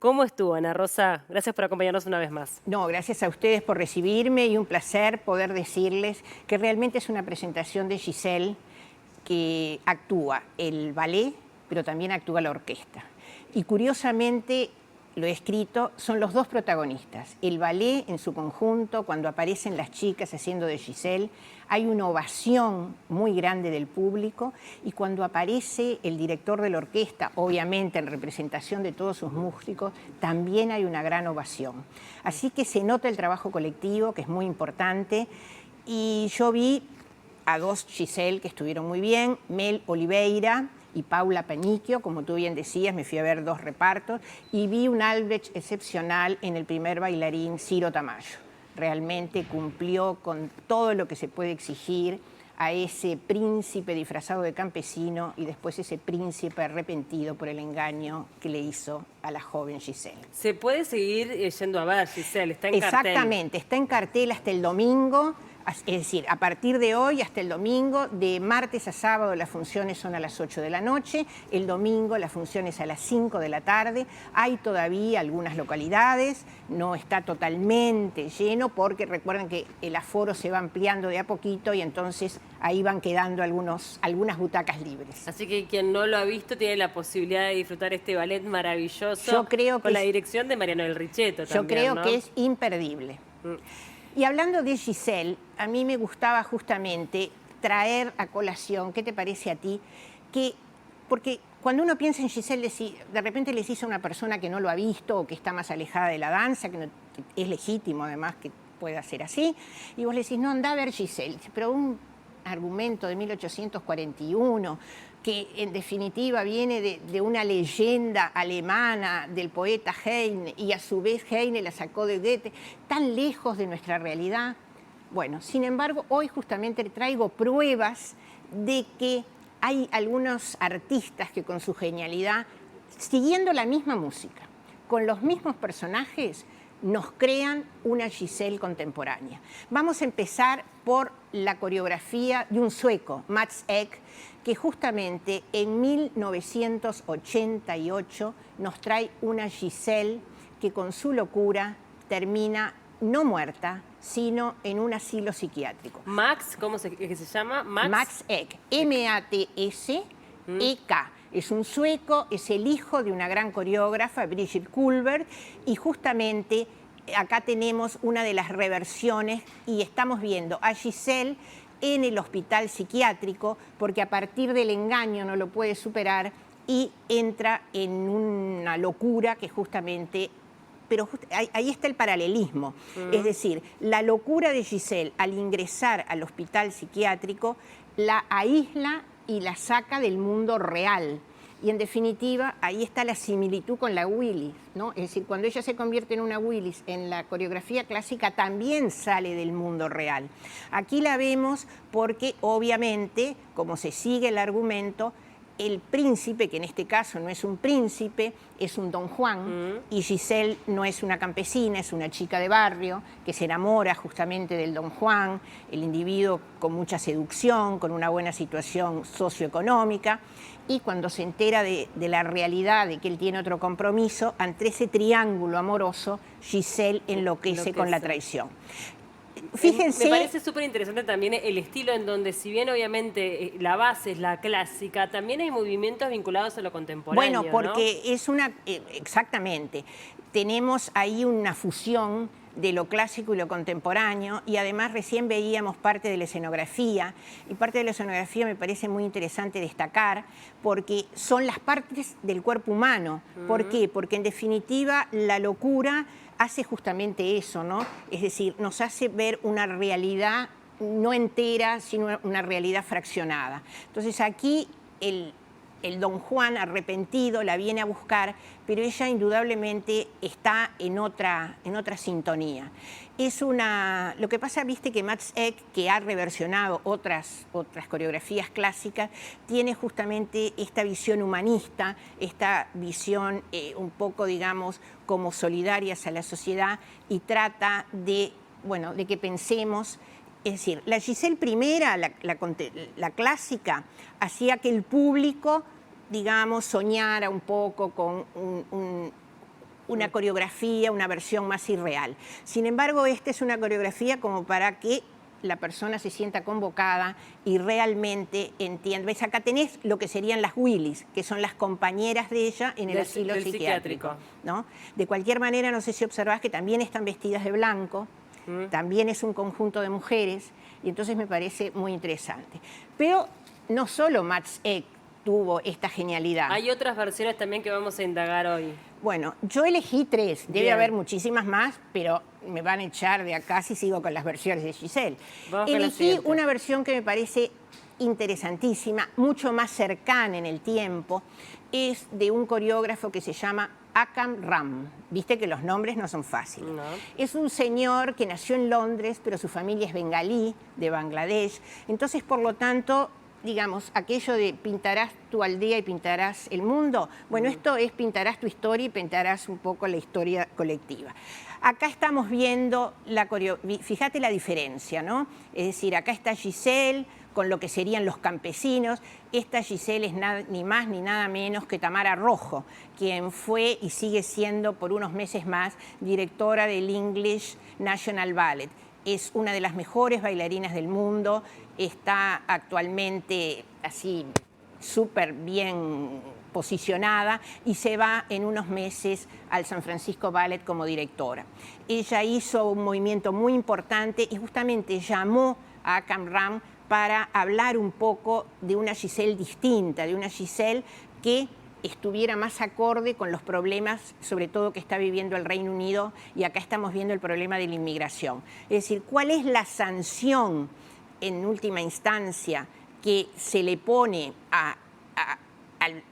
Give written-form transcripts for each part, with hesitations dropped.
¿Cómo estuvo, Ana Rosa? Gracias por acompañarnos una vez más. No, gracias a ustedes por recibirme y un placer poder decirles que realmente es una presentación de Giselle que actúa el ballet, pero también actúa la orquesta. Y curiosamente, lo he escrito, son los dos protagonistas. El ballet en su conjunto, cuando aparecen las chicas haciendo de Giselle, hay una ovación muy grande del público, y cuando aparece el director de la orquesta, obviamente en representación de todos sus músicos, también hay una gran ovación. Así que se nota el trabajo colectivo, que es muy importante, y yo vi a dos Giselle que estuvieron muy bien, Mel Oliveira y Paula Panicchio, como tú bien decías, me fui a ver dos repartos, y vi un Albrecht excepcional en el primer bailarín, Ciro Tamayo. Realmente cumplió con todo lo que se puede exigir a ese príncipe disfrazado de campesino y después ese príncipe arrepentido por el engaño que le hizo a la joven Giselle. Se puede seguir yendo a ver, Giselle, está en cartel. Exactamente, está en cartel hasta el domingo. Es decir, a partir de hoy hasta el domingo, de martes a sábado las funciones son a las 8 de la noche, el domingo las funciones a las 5 de la tarde. Hay todavía algunas localidades, no está totalmente lleno porque recuerden que el aforo se va ampliando de a poquito y entonces ahí van quedando algunas butacas libres. Así que quien no lo ha visto tiene la posibilidad de disfrutar este ballet maravilloso. Yo creo que con la dirección de Mariano del Richetto también, yo creo ¿no? que es imperdible. Y hablando de Giselle, a mí me gustaba justamente traer a colación, ¿qué te parece a ti? Porque cuando uno piensa en Giselle, de repente les dice a una persona que no lo ha visto o que está más alejada de la danza, que es legítimo además que pueda ser así, y vos le decís, no, anda a ver Giselle, pero un argumento de 1841, que en definitiva viene de una leyenda alemana del poeta Heine, y a su vez Heine la sacó de Goethe, tan lejos de nuestra realidad. Bueno, sin embargo, hoy justamente traigo pruebas de que hay algunos artistas que con su genialidad, siguiendo la misma música, con los mismos personajes, nos crean una Giselle contemporánea. Vamos a empezar por la coreografía de un sueco, Mats Ek, que justamente en 1988 nos trae una Giselle que con su locura termina no muerta, sino en un asilo psiquiátrico. Max, ¿cómo se llama? Mats Ek, M-A-T-S-E-K. Es un sueco, es el hijo de una gran coreógrafa, Brigitte Kullberg, y justamente acá tenemos una de las reversiones y estamos viendo a Giselle en el hospital psiquiátrico porque a partir del engaño no lo puede superar y entra en una locura que justamente... Pero ahí está el paralelismo. Es decir, la locura de Giselle al ingresar al hospital psiquiátrico la aísla y la saca del mundo real. Y en definitiva, ahí está la similitud con la Willis, ¿no? Es decir, cuando ella se convierte en una Willis en la coreografía clásica, también sale del mundo real. Aquí la vemos porque, obviamente, como se sigue el argumento, el príncipe, que en este caso no es un príncipe, es un don Juan, y Giselle no es una campesina, es una chica de barrio que se enamora justamente del don Juan, el individuo con mucha seducción, con una buena situación socioeconómica, y cuando se entera de la realidad de que él tiene otro compromiso, ante ese triángulo amoroso, Giselle enloquece con la traición. Fíjense. Me parece súper interesante también el estilo en donde, si bien obviamente la base es la clásica, también hay movimientos vinculados a lo contemporáneo. Bueno, porque ¿no? es una... exactamente. Tenemos ahí una fusión de lo clásico y lo contemporáneo, y además recién veíamos parte de la escenografía, y parte de la escenografía me parece muy interesante destacar, porque son las partes del cuerpo humano. ¿Por qué? Porque en definitiva la locura hace justamente eso, ¿no? Es decir, nos hace ver una realidad no entera, sino una realidad fraccionada. Entonces aquí el don Juan arrepentido la viene a buscar, pero ella indudablemente está en otra sintonía. Lo que pasa, viste, que Mats Ek, que ha reversionado otras coreografías clásicas, tiene justamente esta visión humanista, esta visión un poco, digamos, como solidarias a la sociedad, y trata de que pensemos. Es decir, la Giselle primera, la clásica, hacía que el público, digamos, soñara un poco con una coreografía, una versión más irreal. Sin embargo, esta es una coreografía como para que la persona se sienta convocada y realmente entienda. ¿Ves? Acá tenés lo que serían las Willis, que son las compañeras de ella en el asilo psiquiátrico, ¿no? De cualquier manera, no sé si observás que también están vestidas de blanco, también es un conjunto de mujeres, y entonces me parece muy interesante. Pero no solo Max Eck tuvo esta genialidad. Hay otras versiones también que vamos a indagar hoy. Bueno, yo elegí 3, debe Bien. haber muchísimas más, pero me van a echar de acá si sigo con las versiones de Giselle. Vamos con la Elegí siguiente. una versión que me parece interesantísima, mucho más cercana en el tiempo, es de un coreógrafo que se llama Akam Ram. Viste que los nombres no son fáciles. No. Es un señor que nació en Londres, pero su familia es bengalí, de Bangladesh. Entonces, por lo tanto, digamos, aquello de pintarás tu aldea y pintarás el mundo, bueno, esto es pintarás tu historia y pintarás un poco la historia colectiva. Acá estamos viendo fíjate la diferencia, ¿no? Es decir, acá está Giselle con lo que serían los campesinos. Esta Giselle es ni más ni nada menos que Tamara Rojo, quien fue y sigue siendo por unos meses más directora del English National Ballet. Es una de las mejores bailarinas del mundo, está actualmente así súper bien posicionada y se va en unos meses al San Francisco Ballet como directora. Ella hizo un movimiento muy importante y justamente llamó a Akam Ram para hablar un poco de una Giselle distinta, de una Giselle que estuviera más acorde con los problemas, sobre todo que está viviendo el Reino Unido, y acá estamos viendo el problema de la inmigración. Es decir, ¿cuál es la sanción, en última instancia, que se le pone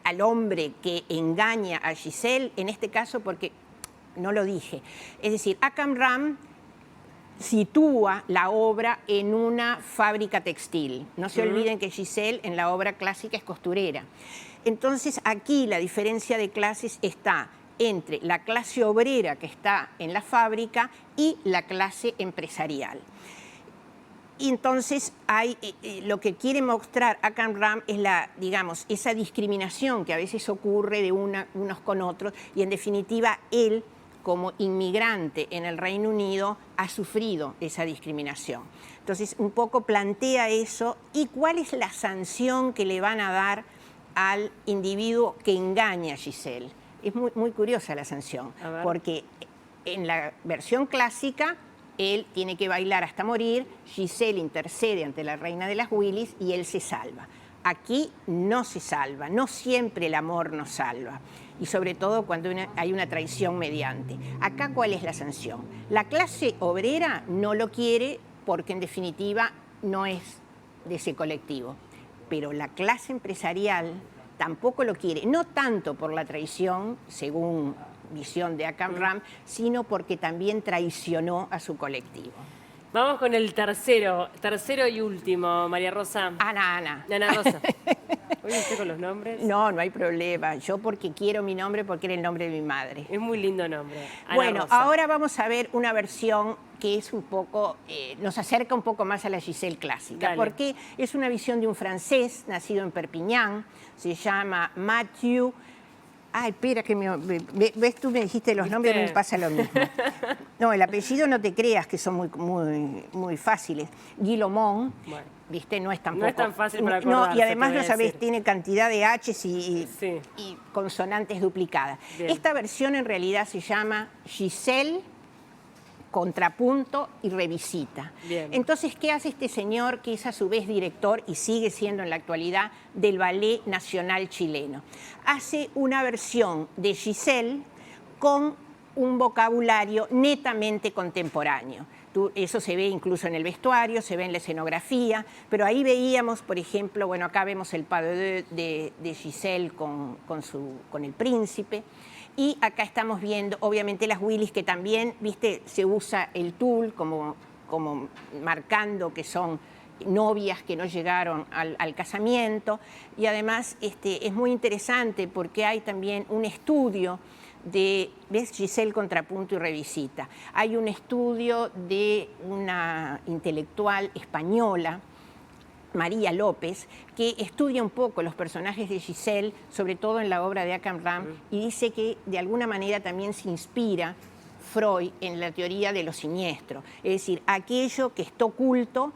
al hombre que engaña a Giselle? En este caso, porque no lo dije. Es decir, Akam Ram sitúa la obra en una fábrica textil. No se olviden que Giselle en la obra clásica es costurera. Entonces aquí la diferencia de clases está entre la clase obrera que está en la fábrica y la clase empresarial. Y entonces lo que quiere mostrar Akam Ram es esa discriminación que a veces ocurre de unos con otros, y en definitiva él, como inmigrante en el Reino Unido, ha sufrido esa discriminación. Entonces un poco plantea eso y cuál es la sanción que le van a dar al individuo que engaña a Giselle. Es muy, muy curiosa la sanción, porque en la versión clásica él tiene que bailar hasta morir, Giselle intercede ante la reina de las Willis y él se salva. Aquí no se salva, no siempre el amor nos salva, y sobre todo cuando hay una traición mediante. Acá, ¿cuál es la sanción? La clase obrera no lo quiere porque en definitiva no es de ese colectivo, pero la clase empresarial tampoco lo quiere, no tanto por la traición, según visión de Akam Ram, sino porque también traicionó a su colectivo. Vamos con el tercero y último, María Rosa. Ana Rosa. ¿Hoy usted con los nombres? No, no hay problema. Yo porque quiero mi nombre, porque era el nombre de mi madre. Es muy lindo nombre. Ana bueno, Rosa. Ahora vamos a ver una versión que es un poco, nos acerca un poco más a la Giselle clásica. Dale. Porque es una visión de un francés nacido en Perpiñán, se llama Mathieu. Ay, espera, que ves, tú me dijiste los nombres, me pasa lo mismo. No, el apellido no te creas que son muy fáciles. Guillomont, bueno, viste, no es tampoco. No es tan fácil para acordarse. No, y además, no sabés, tiene cantidad de H's y consonantes duplicadas. Bien. Esta versión en realidad se llama Giselle, contrapunto y revisita. Bien. Entonces, ¿qué hace este señor que es a su vez director y sigue siendo en la actualidad del Ballet Nacional Chileno? Hace una versión de Giselle con un vocabulario netamente contemporáneo. Eso se ve incluso en el vestuario, se ve en la escenografía, pero ahí veíamos, por ejemplo, bueno, acá vemos el pas de deux de Giselle con el príncipe. Y acá estamos viendo, obviamente, las Willis, que también, viste, se usa el tul como marcando que son novias que no llegaron al casamiento. Y además es muy interesante porque hay también un estudio de, ¿ves? Giselle, contrapunto y revisita. Hay un estudio de una intelectual española, María López, que estudia un poco los personajes de Giselle, sobre todo en la obra de Akam Ram, y dice que de alguna manera también se inspira Freud en la teoría de lo siniestro, es decir, aquello que está oculto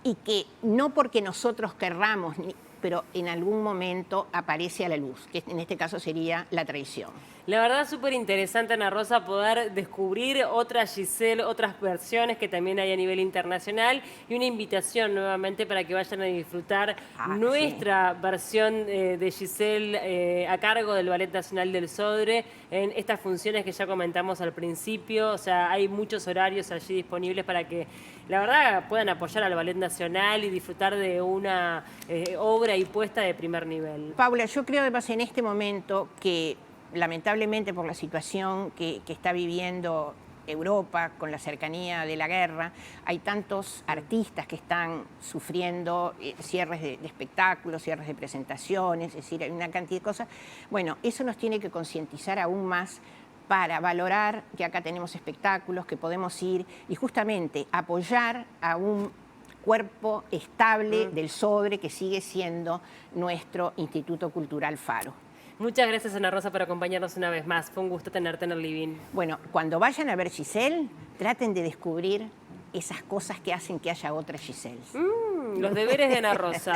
y que no porque nosotros querramos, pero en algún momento aparece a la luz, que en este caso sería la traición. La verdad, súper interesante, Ana Rosa, poder descubrir otra Giselle, otras versiones que también hay a nivel internacional, y una invitación nuevamente para que vayan a disfrutar nuestra versión de Giselle a cargo del Ballet Nacional del Sodre en estas funciones que ya comentamos al principio. O sea, hay muchos horarios allí disponibles para que, la verdad, puedan apoyar al Ballet Nacional y disfrutar de una obra y puesta de primer nivel. Paula, yo creo además en este momento que lamentablemente por la situación que está viviendo Europa con la cercanía de la guerra, hay tantos artistas que están sufriendo cierres de espectáculos, cierres de presentaciones, es decir, hay una cantidad de cosas. Bueno, eso nos tiene que concientizar aún más para valorar que acá tenemos espectáculos, que podemos ir y justamente apoyar a un cuerpo estable del Sodre que sigue siendo nuestro Instituto Cultural Faro. Muchas gracias, Ana Rosa, por acompañarnos una vez más. Fue un gusto tenerte en el living. Bueno, cuando vayan a ver Giselle, traten de descubrir esas cosas que hacen que haya otra Giselle. Los deberes de Ana Rosa.